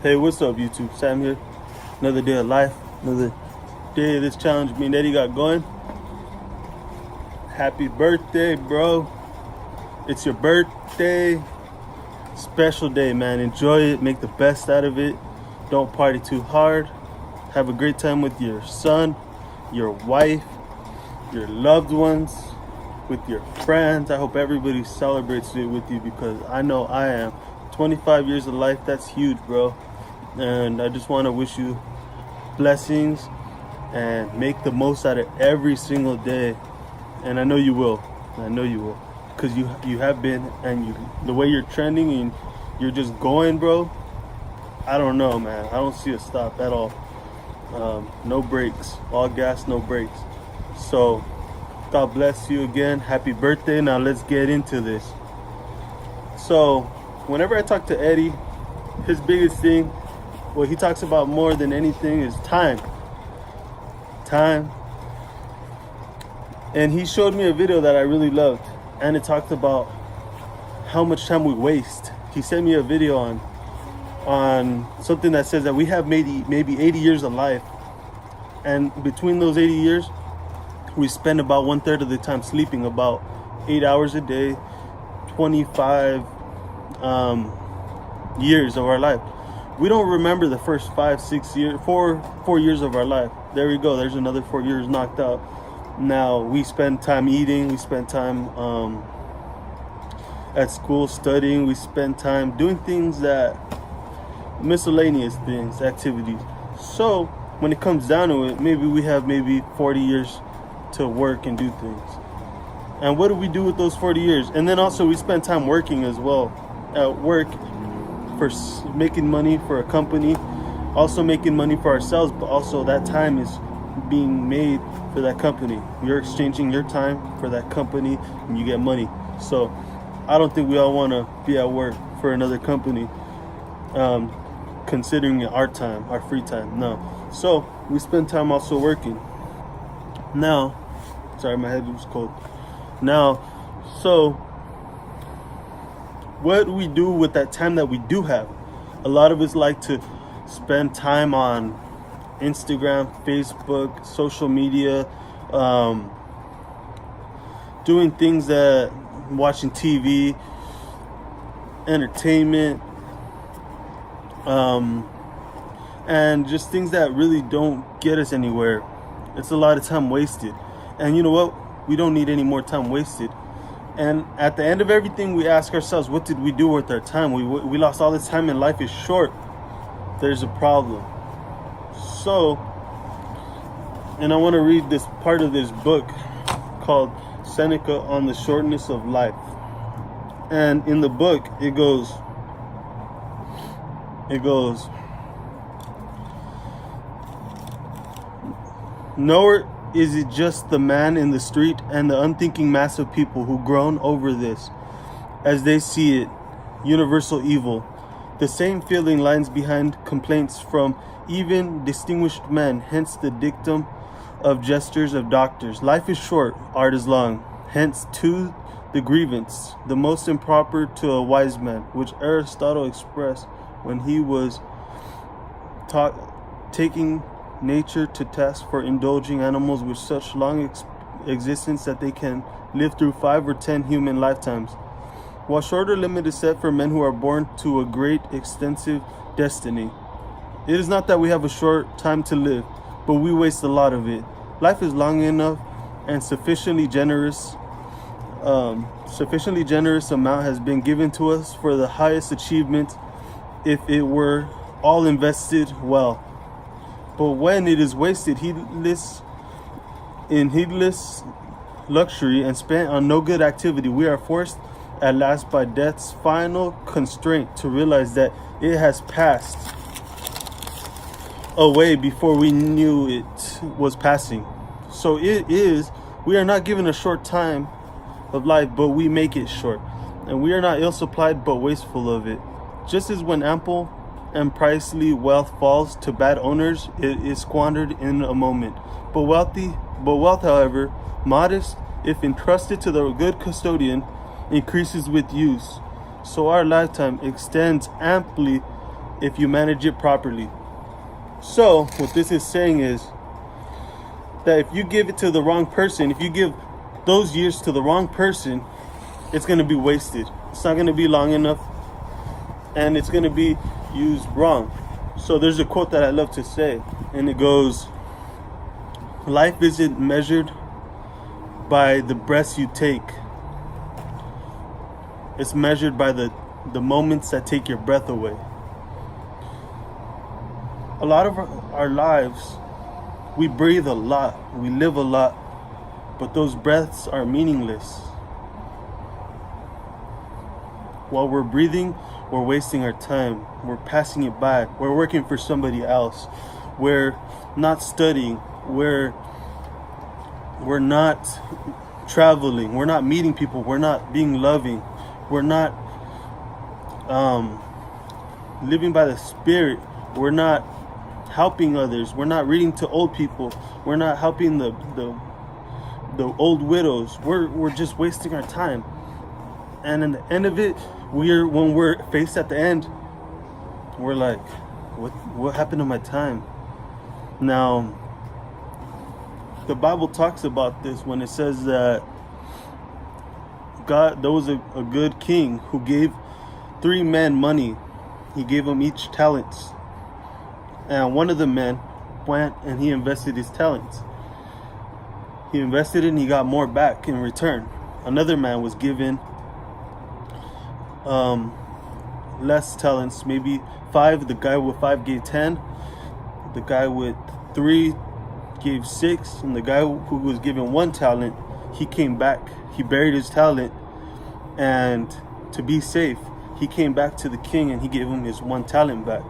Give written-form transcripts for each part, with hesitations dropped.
Hey, what's up, YouTube? Sam here. Another day of life, another day of this challenge me and Eddie got going. Happy birthday, bro. It's your birthday. Special day, man. Enjoy it. Make the best out of it. Don't party too hard. Have a great time with your son, your wife, your loved ones, with your friends. I hope everybody celebrates it with you because I know I am. 25 years of life, that's huge, bro. And I just want to wish you blessings and make the most out of every single day. And I know you will. I know you will, because you have been, and the way you're trending and you're just going, bro. I don't know, man. I don't see a stop at all. No brakes, all gas, no brakes. So God bless you again. Happy birthday. Now let's get into this. So whenever I talk to Eddie, his biggest thing, what he talks about more than anything, is time. And he showed me a video that I really loved, and it talked about how much time we waste. He sent me a video on something that says that we have maybe 80 years of life, and between those 80 years we spend about 1/3 of the time sleeping, about 8 hours a day, 25 years of our life. We don't remember the first 5-6 years, four years of our life. There we go. There's another 4 years knocked out. Now we spend time eating. We spend time at school studying. We spend time doing things that miscellaneous things, activities. So when it comes down to it, maybe we have 40 years to work and do things. And what do we do with those 40 years? And then also we spend time working as well, at work, for making money for a company, also making money for ourselves, but also that time is being made for that company. You're exchanging your time for that company and you get money. So I don't think we all want to be at work for another company, considering our time, our free time. No. So we spend time also working. Now, sorry, my head was cold. Now, so what do we do with that time that we do have? A lot of us like to spend time on Instagram, Facebook, social media, doing things that, watching TV, entertainment, and just things that really don't get us anywhere. It's a lot of time wasted. And you know what? We don't need any more time wasted. And at the end of everything, we ask ourselves, what did we do with our time? We lost all this time, and life is short. There's a problem. So, and I want to read this part of this book called Seneca on the Shortness of Life. And in the book, it goes, nor is it just the man in the street and the unthinking mass of people who groan over this, as they see it, universal evil. The same feeling lies behind complaints from even distinguished men, hence the dictum of gestures of doctors. Life is short, art is long. Hence, to the grievance, the most improper to a wise man, which Aristotle expressed when he was taking nature to task for indulging animals with such long existence that they can live through 5 or 10 human lifetimes, while shorter limit is set for men who are born to a great extensive destiny. It is not that we have a short time to live, but we waste a lot of it. Life is long enough, and sufficiently generous amount has been given to us for the highest achievement if it were all invested well. But when it is wasted in heedless luxury and spent on no good activity, we are forced at last by death's final constraint to realize that it has passed away before we knew it was passing. So we are not given a short time of life, but we make it short. And we are not ill supplied, but wasteful of it. Just as when ample and pricely wealth falls to bad owners, it is squandered in a moment. But wealth, however, modest, if entrusted to the good custodian, increases with use. So our lifetime extends amply if you manage it properly. So what this is saying is that if you give it to the wrong person, if you give those years to the wrong person, it's going to be wasted. It's not going to be long enough, and it's going to be used wrong. So there's a quote that I love to say, and it goes, life isn't measured by the breaths you take. It's measured by the moments that take your breath away. A lot of our lives, we breathe a lot, we live a lot, but those breaths are meaningless. While we're breathing, we're wasting our time. We're passing it by. We're working for somebody else. We're not studying. We're not traveling. We're not meeting people. We're not being loving. We're not living by the Spirit. We're not helping others. We're not reading to old people. We're not helping the old widows. We're just wasting our time. And in the end of it, when we're faced at the end, we're like, what happened to my time? Now, the Bible talks about this when it says that there was a good king who gave 3 men money. He gave them each talents. And one of the men went and he invested his talents. He invested it and he got more back in return. Another man was given less talents, maybe 5. The guy with 5 gave 10. The guy with 3 gave 6. And the guy who was given 1 talent, he came back. He buried his talent, and to be safe, he came back to the king and he gave him his 1 talent back.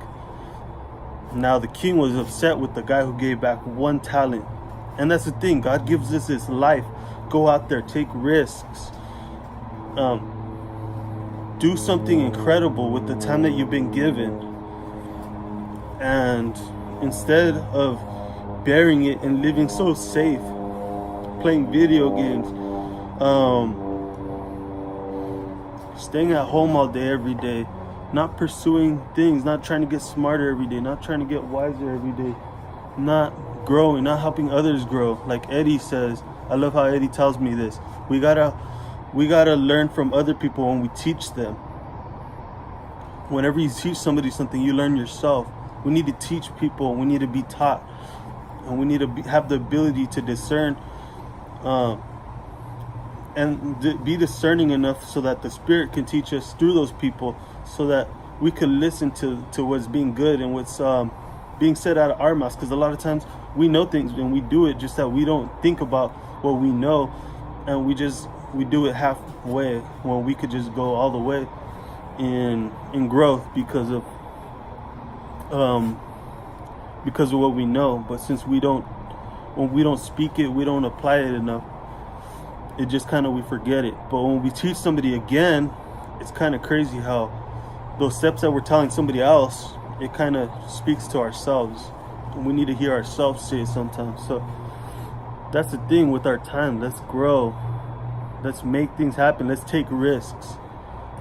Now the king was upset with the guy who gave back 1 talent. And that's the thing, God gives us this life. Go out there, take risks, do something incredible with the time that you've been given. And instead of burying it and living so safe, playing video games, staying at home all day, every day, not pursuing things, not trying to get smarter every day, not trying to get wiser every day, not growing, not helping others grow. Like Eddie says, I love how Eddie tells me this. We gotta learn from other people when we teach them. Whenever you teach somebody something, you learn yourself. We need to teach people. We need to be taught, and we need to have the ability to discern, and be discerning enough so that the Spirit can teach us through those people, so that we can listen to what's being good and what's being said out of our mouths. Because a lot of times we know things and we do it, just that we don't think about what we know, and we do it halfway when we could just go all the way in growth because of what we know. But since when we don't speak it, we don't apply it enough, it just kind of, we forget it. But when we teach somebody again, it's kind of crazy how those steps that we're telling somebody else, it kind of speaks to ourselves, and we need to hear ourselves say it sometimes. So that's the thing with our time. Let's grow. Let's make things happen. Let's take risks.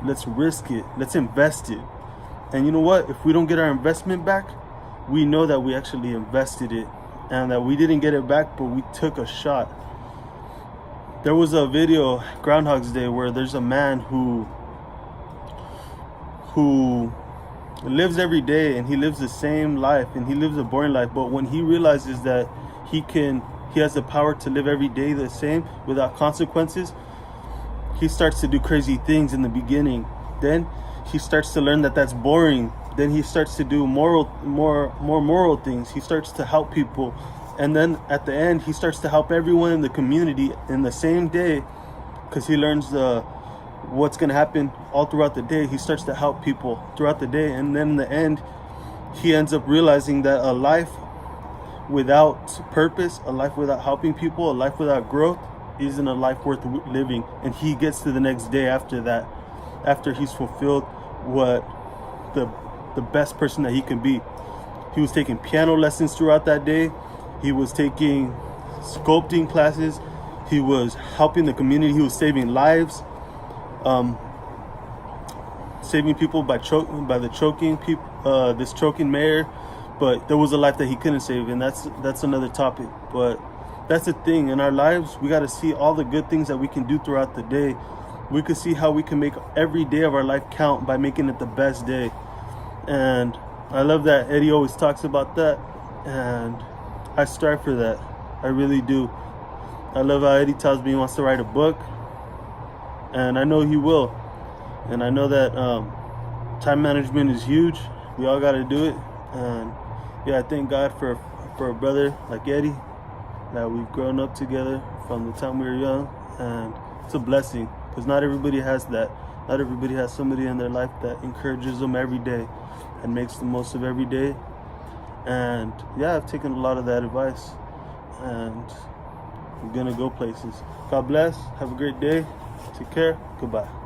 Let's risk it. Let's invest it. And you know what? If we don't get our investment back, we know that we actually invested it and that we didn't get it back, but we took a shot. There was a video, Groundhog's Day, where there's a man who lives every day, and he lives the same life, and he lives a boring life. But when he realizes that he has the power to live every day the same without consequences, he starts to do crazy things in the beginning. Then he starts to learn that that's boring. Then he starts to do more moral things. He starts to help people. And then at the end, he starts to help everyone in the community in the same day, because he learns what's going to happen all throughout the day. He starts to help people throughout the day. And then in the end, he ends up realizing that a life without purpose, a life without helping people, a life without growth isn't a life worth living. And he gets to the next day after that, after he's fulfilled what the best person that he can be. He was taking piano lessons throughout that day. He was taking sculpting classes. He was helping the community. He was saving lives. saving people by the choking people, this choking mayor, but there was a life that he couldn't save, and that's another topic. But that's the thing, in our lives we got to see all the good things that we can do throughout the day. We could see how we can make every day of our life count by making it the best day. And I love that Eddie always talks about that, and I strive for that. I really do. I love how Eddie tells me he wants to write a book, and I know he will. And I know that time management is huge. We all got to do it. And yeah, I thank God for a brother like Eddie, that we've grown up together from the time we were young. And it's a blessing, because not everybody has that. Not everybody has somebody in their life that encourages them every day and makes the most of every day. And yeah, I've taken a lot of that advice, and I'm gonna go places. God bless. Have a great day. Take care. Goodbye.